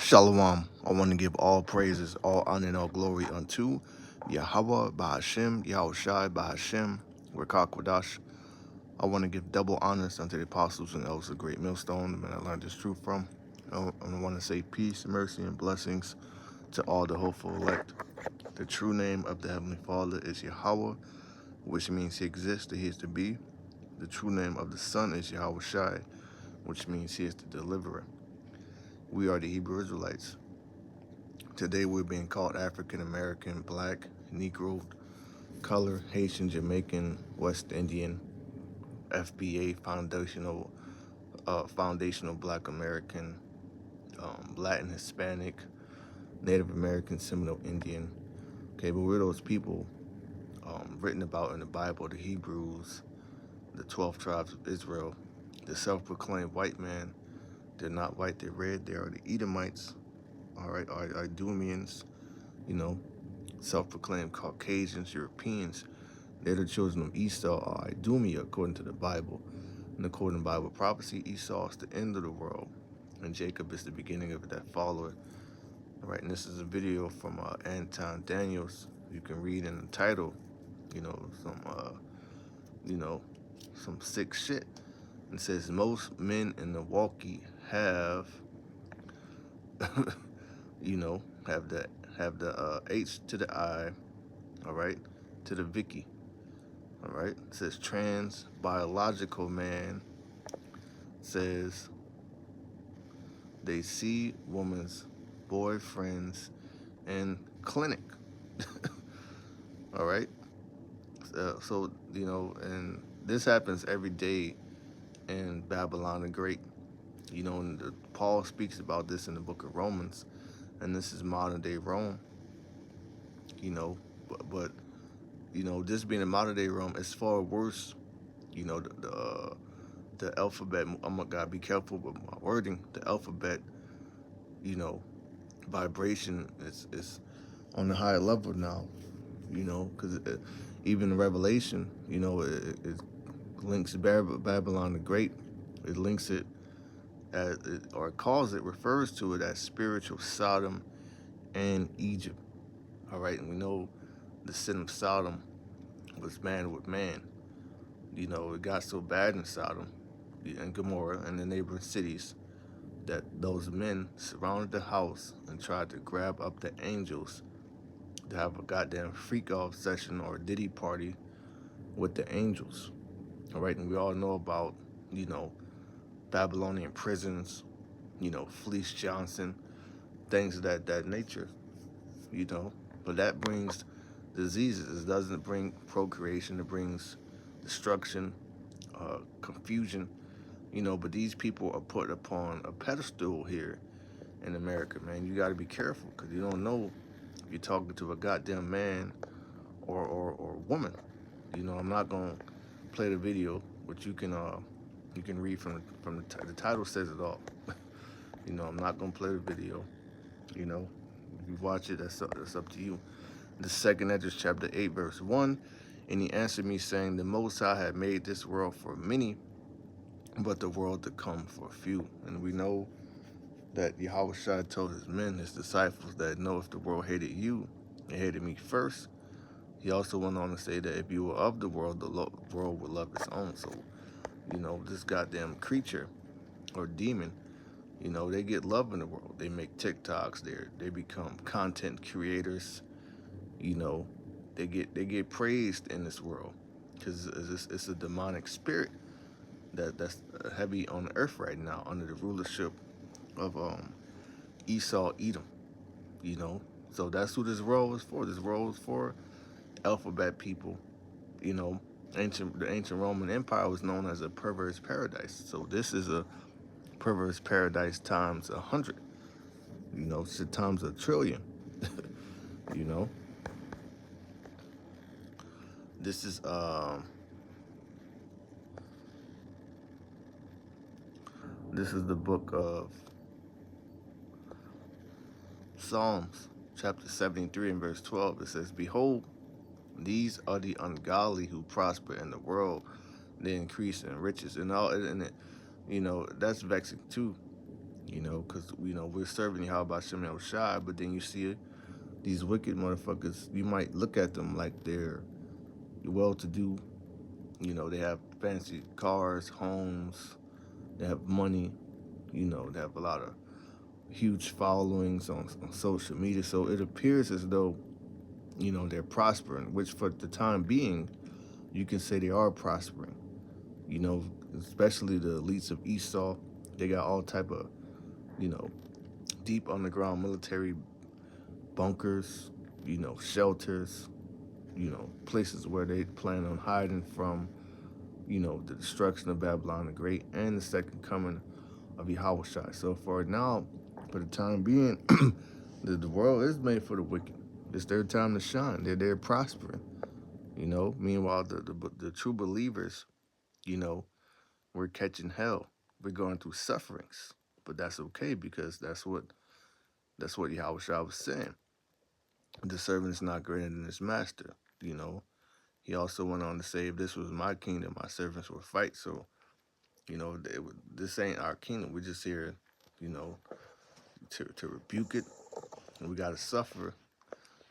Shalom. I want to give all praises, all honor, and all glory unto Yahweh, Bahashem, Yahushai, Bahashem, Rekakwadash. I want to give double honors unto the apostles and elders of Great Millstone, the men I learned this truth from. I want to say peace, mercy, and blessings to all the hopeful elect. The true name of the Heavenly Father is Yahweh, which means He exists, that He is to be. The true name of the Son is Yahushai, which means He is the deliverer. We are the Hebrew Israelites. Today we're being called African American, Black, Negro, Color, Haitian, Jamaican, West Indian, FBA, Foundational Black American, Latin, Hispanic, Native American, Seminole Indian. Okay, but we're those people written about in the Bible, the Hebrews, the 12 tribes of Israel, the self-proclaimed white man. They're not white, they're red. They are the Edomites, all right, are Idumeans, self-proclaimed Caucasians, Europeans. They're the children of Esau or Idumea, according to the Bible. And according to Bible prophecy, Esau is the end of the world, and Jacob is the beginning of it that followeth. All right, and this is a video from Anton Daniels. You can read in the title, some sick shit. It says most men in Milwaukee have, have the H to the I, all right, to the Vicky. All right, it says trans biological man says they see woman's boyfriends in clinic. All right, and this happens every day in Babylon the Great. And Paul speaks about this in the book of Romans, and this is modern day Rome. But this being in modern day Rome, it's far worse. The alphabet. I'm gotta be careful with my wording. The alphabet, vibration is on a higher level now. Because even the Revelation, it links Babylon the Great. It links it as, or refers to it as spiritual Sodom and Egypt. All right, and we know the sin of Sodom was man with man. It got so bad in Sodom and Gomorrah and the neighboring cities that those men surrounded the house and tried to grab up the angels to have a goddamn freak-off session or a diddy party with the angels. All right, and we all know about, Babylonian prisons, Fleece Johnson, things of that nature, But that brings diseases. It doesn't bring procreation. It brings destruction, confusion, But these people are put upon a pedestal here in America, man. You got to be careful because you don't know if you're talking to a goddamn man or woman. I'm not gonna play the video, but you can read from the title says it all. I'm not gonna play the video. If you watch it, that's up to you. The second Esdras chapter 8 verse 1, and he answered me saying, the Most High had made this world for many, but the world to come for few. And we know that Yahweh told his men, his disciples, that no, if the world hated you, it hated me first. He also went on to say that if you were of the world world would love its own. So, this goddamn creature or demon, they get love in the world. They make TikToks. They become content creators. They get praised in this world because it's a demonic spirit that's heavy on the earth right now under the rulership of Esau, Edom. So that's who this world is for. This world is for alphabet people. The ancient Roman Empire was known as a perverse paradise. So this is a perverse paradise times 100. Times a trillion. This is the book of Psalms, chapter 73 and verse 12. It says, behold, these are the ungodly who prosper in the world. They increase in riches and all, and that's vexing too. Because we're serving Yahweh Shem El Shai, but then you see these wicked motherfuckers. You might look at them like they're well-to-do. They have fancy cars, homes, they have money. They have a lot of huge followings on social media. So it appears as though they're prospering, which for the time being, you can say they are prospering. You know, Especially the elites of Esau, they got all type of you know deep underground military bunkers, shelters, places where they plan on hiding from the destruction of Babylon the Great and the second coming of Yahushua. So for now, for the time being, the world is made for the wicked. It's their time to shine. They're prospering. Meanwhile, the true believers, you know, we're catching hell. We're going through sufferings, but that's okay because that's what Yahushua was saying. The servant is not greater than his master. You know, he also went on to say, if this was my kingdom, my servants would fight. So this ain't our kingdom. We're just here, you know, to rebuke it, and we got to suffer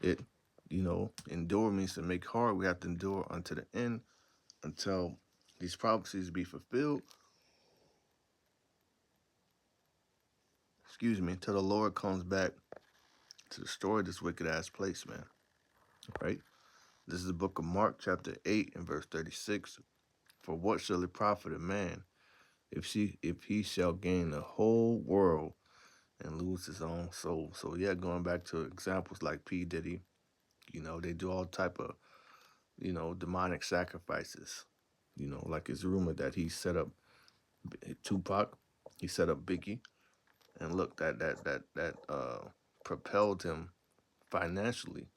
it. Endure means to make hard. We have to endure unto the end until these prophecies be fulfilled. Excuse me, until the Lord comes back to destroy this wicked ass place, man. Right? This is the book of Mark, chapter 8, and verse 36. For what shall it profit a man if he shall gain the whole world and lose his own soul? So yeah, going back to examples like P. Diddy, they do all type of, demonic sacrifices. Like it's rumored that he set up Tupac, he set up Biggie, and look, that propelled him financially,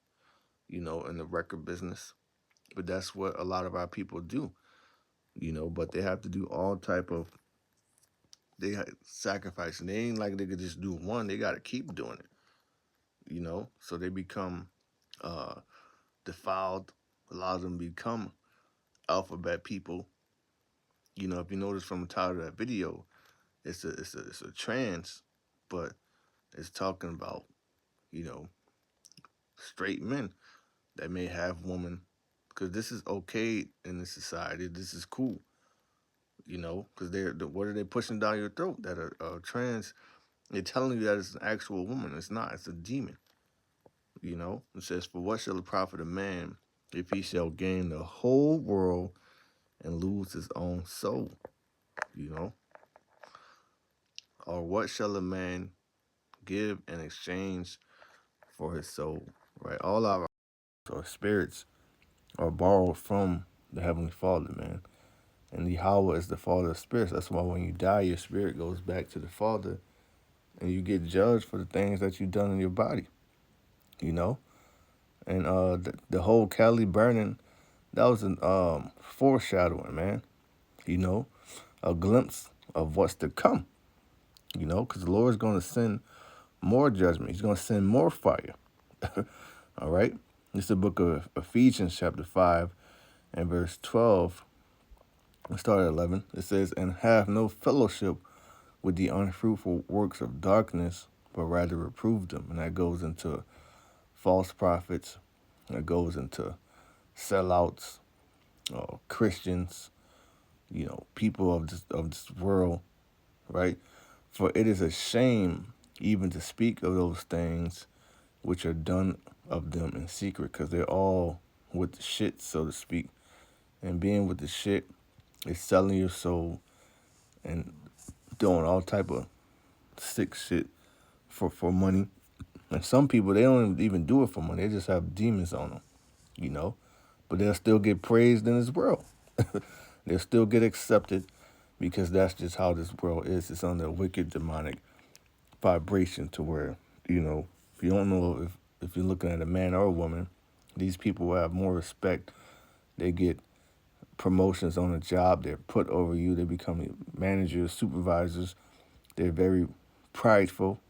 in the record business. But that's what a lot of our people do, but they have to do all type of sacrifice, and they ain't like they could just do one. They got to keep doing it, so they become uh defiled. A lot of them become alphabet people. If you notice from the title of that video, it's a trance, but it's talking about you know straight men that may have women, because this is okay in this society. This is cool, because what are they pushing down your throat that are trans? They're telling you that it's an actual woman. It's not. It's a demon. It says, "For what shall it profit a man if he shall gain the whole world and lose his own soul?" You know, or what shall a man give in exchange for his soul? Right? All our spirits are borrowed from the Heavenly Father, man. And Yahweh is the Father of spirits. That's why when you die, your spirit goes back to the Father, and you get judged for the things that you've done in your body. You know, and the whole Cali burning, that was an foreshadowing, man. You know, a glimpse of what's to come. Because the Lord's going to send more judgment. He's going to send more fire. All right. This is the book of Ephesians, chapter 5, and verse 12. Let's start at 11. It says, "And have no fellowship with the unfruitful works of darkness, but rather reprove them." And that goes into false prophets. That goes into sellouts, Christians, people of this world, right? For it is a shame even to speak of those things which are done of them in secret, because they're all with the shit, so to speak. And being with the shit is selling your soul and doing all type of sick shit for money. And some people, they don't even do it for money. They just have demons on them, you know. But they'll still get praised in this world. They'll still get accepted because that's just how this world is. It's on the wicked demonic vibration to where, if you don't know if you're looking at a man or a woman, these people will have more respect. They get promotions on the job. They're put over you. They become managers, supervisors. They're very prideful.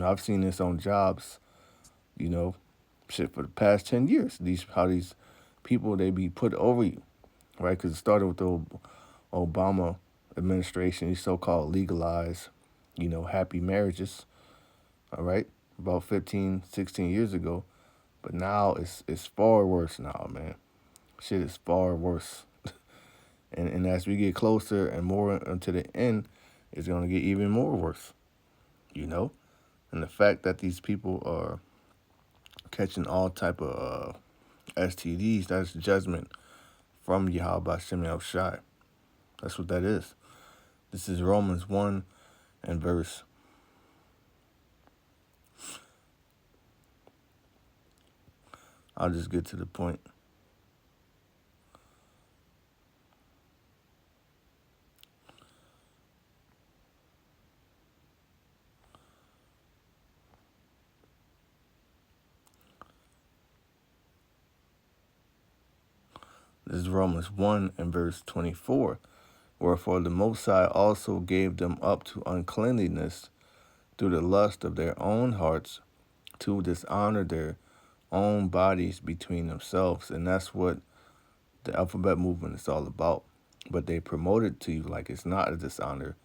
I've seen this on jobs, you know, shit for the past 10 years. How these people, they be put over you, right? Because it started with the Obama administration. He so-called legalized happy marriages, all right, about 15, 16 years ago. But now it's far worse now, man. Shit is far worse. And as we get closer and more into the end, it's going to get even more worse, you know? And the fact that these people are catching all type of STDs, that's judgment from Yahweh Shem Shai. That's what that is. This is Romans 1 and verse. I'll just get to the point. This is Romans 1 and verse 24. Wherefore the Most High also gave them up to uncleanness through the lust of their own hearts, to dishonor their own bodies between themselves. And that's what the alphabet movement is all about. But they promote it to you like it's not a dishonor.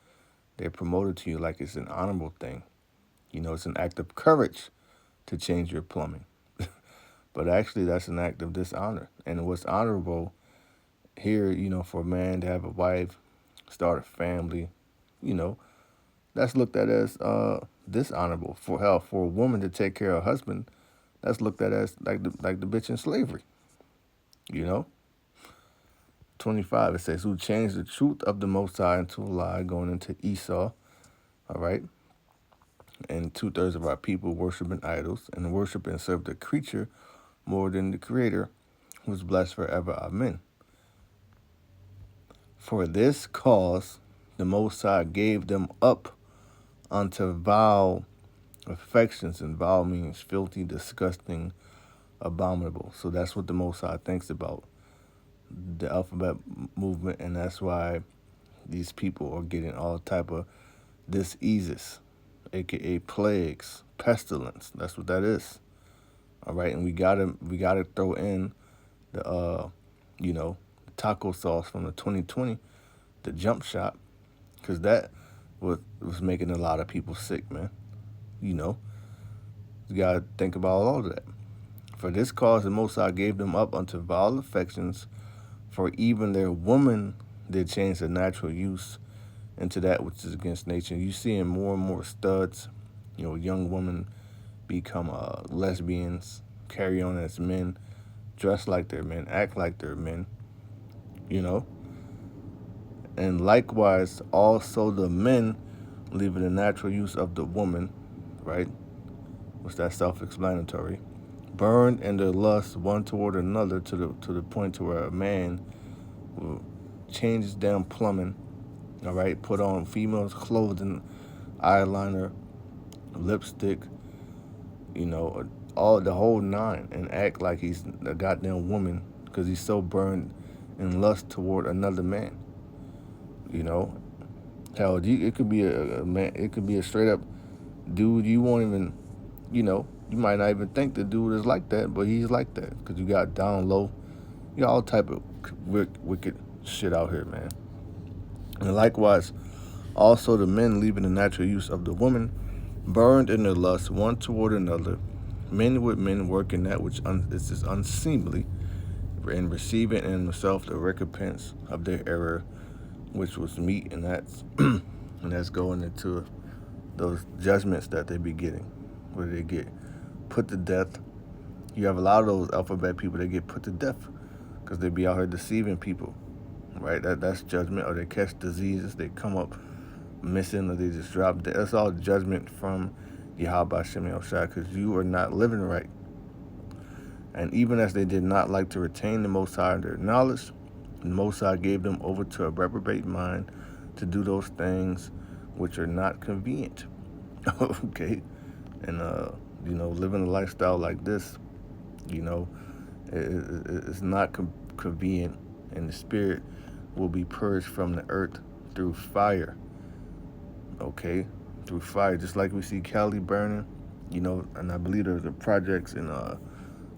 They promote it to you like it's an honorable thing. It's an act of courage to change your plumbing. But actually, that's an act of dishonor. And what's honorable here, for a man to have a wife, start a family, you know, that's looked at as dishonorable. For hell, for a woman to take care of her husband, that's looked at as like the bitch in slavery. 25, it says, who changed the truth of the Most High into a lie, going into Esau, all right? And 2/3 of our people worshiping idols and worship and serve the creature more than the Creator, who is blessed forever. Amen. For this cause the Most High gave them up unto vile affections, and vile means filthy, disgusting, abominable. So that's what the Most High thinks about the alphabet movement, and that's why these people are getting all type of diseases, aka plagues, pestilence. That's what that is. All right, and we gotta throw in the the taco sauce from the 2020, the jump shot, because that was making a lot of people sick, man. You gotta think about all of that. For this cause the Most High gave them up unto vile affections, for even their woman did change the natural use into that which is against nature. You seeing more and more studs, young women become lesbians, carry on as men, dress like they're men, act like they're men, And likewise, also the men, leaving the natural use of the woman, right? What's that self-explanatory? Burned in their lust one toward another to the point to where a man will change his damn plumbing, all right? Put on females' clothing, eyeliner, lipstick, all the whole nine, and act like he's a goddamn woman because he's so burned in lust toward another man. Hell, it could be a man. It could be a straight up dude. You won't even, you might not even think the dude is like that, but he's like that because you got down low, all type of wicked shit out here, man. And likewise, also the men leaving the natural use of the woman, burned in their lust one toward another, men with men working that which is unseemly, and receiving in themselves the recompense of their error, which was meat, and that's and that's going into those judgments that they be getting, where they get put to death. You have a lot of those alphabet people that get put to death because they be out here deceiving people, right? That's judgment. Or they catch diseases, they come up missing, or they just drop dead. That's all judgment from Yahweh Shem Shai, because you are not living right. And even as they did not like to retain the Most High in their knowledge, the Most High gave them over to a reprobate mind to do those things which are not convenient. Okay? And, living a lifestyle like this, it's not convenient, and the spirit will be purged from the earth through fire. Okay? Through fire. Just like we see Cali burning, and I believe there's the projects in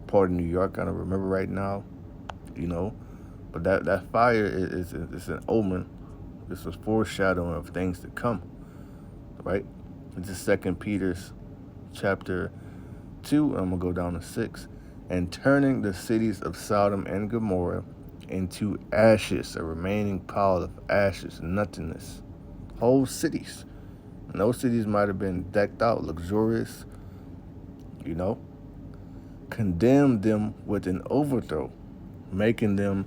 part of New York, I don't remember right now, But that fire is an omen. It's a foreshadowing of things to come. right? This is 2 Peter's chapter 2, and I'm going to go down to 6. And turning the cities of Sodom and Gomorrah into ashes, a remaining pile of ashes, nothingness. Whole cities. And those cities might have been decked out, luxurious, you know. Condemned them with an overthrow, making them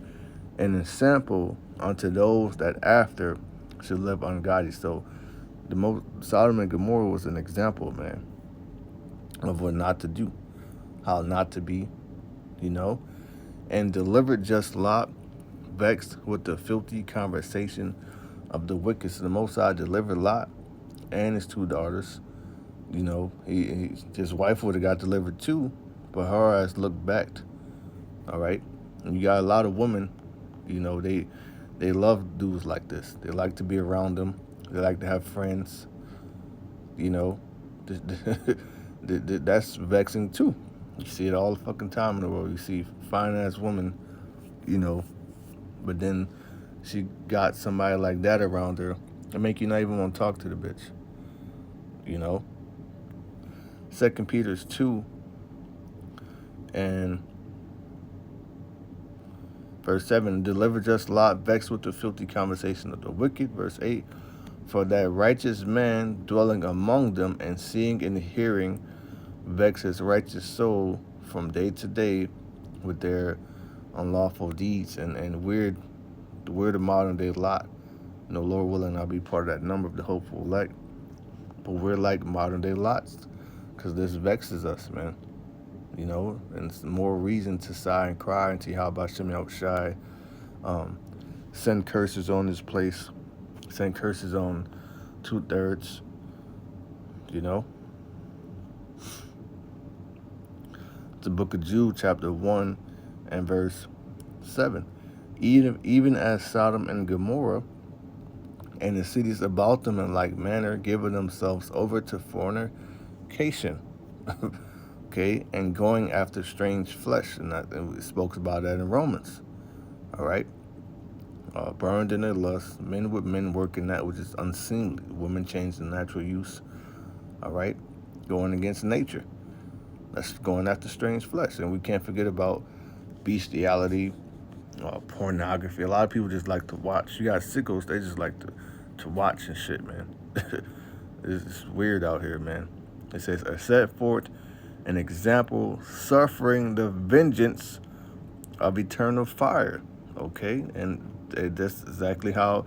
an example unto those that after should live ungodly. So Sodom and Gomorrah was an example, man, of what not to do, how not to be, you know, and delivered just Lot, vexed with the filthy conversation of the wicked. So the Most High delivered Lot and his 2 daughters. You know, his wife would have got delivered too, but her ass looked back. All right, and you got a lot of women. You know, they love dudes like this. They like to be around them. They like to have friends. You know, that's vexing too. You see it all the fucking time in the world. You see fine ass woman, you know, but then she got somebody like that around her and make you not even want to talk to the bitch. You know, 2 Peter's 2 and verse 7, deliver just Lot, vexed with the filthy conversation of the wicked. Verse 8, for that righteous man dwelling among them and seeing and hearing vex his righteous soul from day to day with their unlawful deeds and we're the modern day Lot. You know, Lord willing, I'll be part of that number of the hopeful elect. But we're like modern day Lots because this vexes us, man. You know, and it's more reason to sigh and cry and see how about Shimmy Shai send curses on this place, send curses on 2/3, you know. The book of Jude, chapter 1 and verse 7. Even as Sodom and Gomorrah and the cities about them in like manner, giving themselves over to fornication, okay, and going after strange flesh. And we spoke about that in Romans, all right? Burned in their lust, men with men working that which is unseemly, women changed the natural use, all right? Going against nature. That's going after strange flesh. And we can't forget about bestiality, pornography. A lot of people just like to watch. You got sickos, they just like to watch and shit, man. It's weird out here, man. It says, I set forth an example, suffering the vengeance of eternal fire. Okay? And that's exactly how,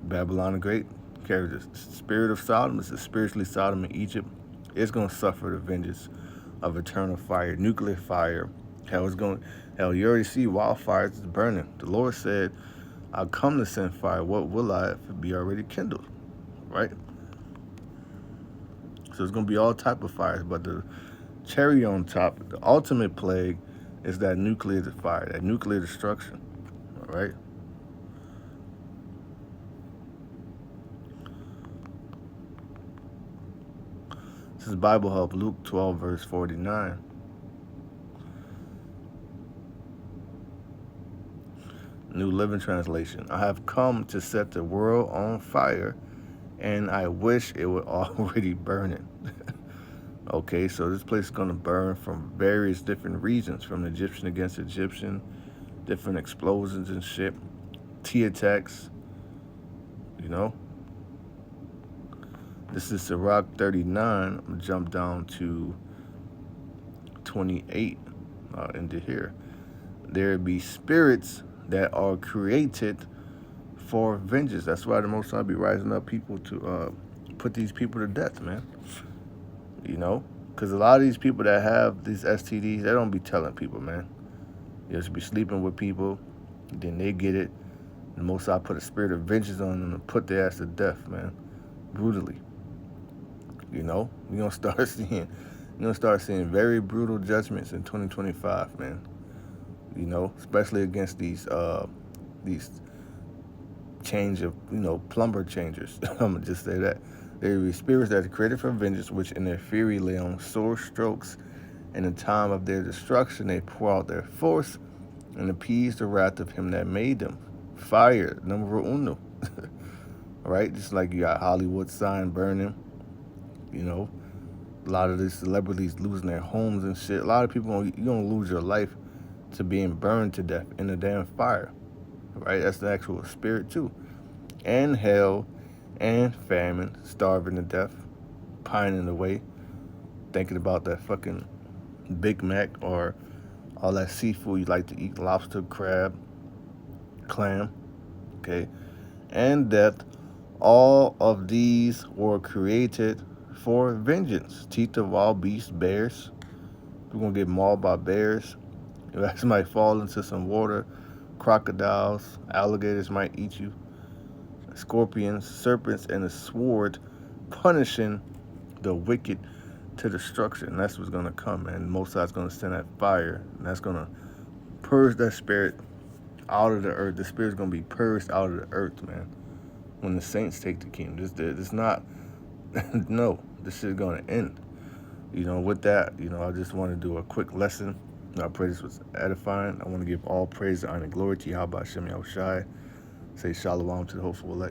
Babylon the Great carries the spirit of Sodom. It's a spiritually Sodom in Egypt. It's going to suffer the vengeance of eternal fire, nuclear fire. Hell, you already see wildfires is burning. The Lord said, I'll come to send fire. What will I if it be already kindled? Right? So it's going to be all type of fires. But the cherry on top, the ultimate plague, is that nuclear fire, that nuclear destruction. All right? This is Bible Hub, Luke 12, verse 49. New Living Translation. I have come to set the world on fire, and I wish it were already burning. Okay, so this place is going to burn from various different reasons, from Egyptian against Egyptian, different explosions and shit, T attacks, you know. This is Sirach 39. I'm going to jump down to 28 into here. There be spirits that are created for vengeance. That's why the Most High be rising up people to put these people to death, man. You know? Because a lot of these people that have these STDs, they don't be telling people, man. They just be sleeping with people. Then they get it. The Most High put a spirit of vengeance on them and put their ass to death, man. Brutally. You know? You're gonna start seeing very brutal judgments in 2025, man. You know, especially against these change of, plumber changers. I'm gonna just say that. There be spirits that are created for vengeance, which in their fury lay on sore strokes. In the time of their destruction, they pour out their force and appease the wrath of him that made them. Fire, numero uno. Right? Just like you got Hollywood sign burning. You know, a lot of these celebrities losing their homes and shit. A lot of people, you gonna lose your life to being burned to death in a damn fire, right? That's the actual spirit too. And hell, and famine, starving to death, pining away, thinking about that fucking Big Mac or all that seafood you like to eat, lobster, crab, clam, okay? And death, all of these were created for vengeance. Teeth of all beasts, bears. We're gonna get mauled by bears. If somebody fall into some water, crocodiles, alligators might eat you. Scorpions, serpents, and a sword, punishing the wicked to destruction. That's what's gonna come, and Most High's gonna send that fire, and that's gonna purge that spirit out of the earth. The spirit's gonna be purged out of the earth, man. When the saints take the kingdom, this not no. This shit's gonna end. With that, I just want to do a quick lesson. I pray this was edifying. I want to give all praise, honor, and glory to Yahweh Shem Yahushai. Say shalom to the hopeful elect.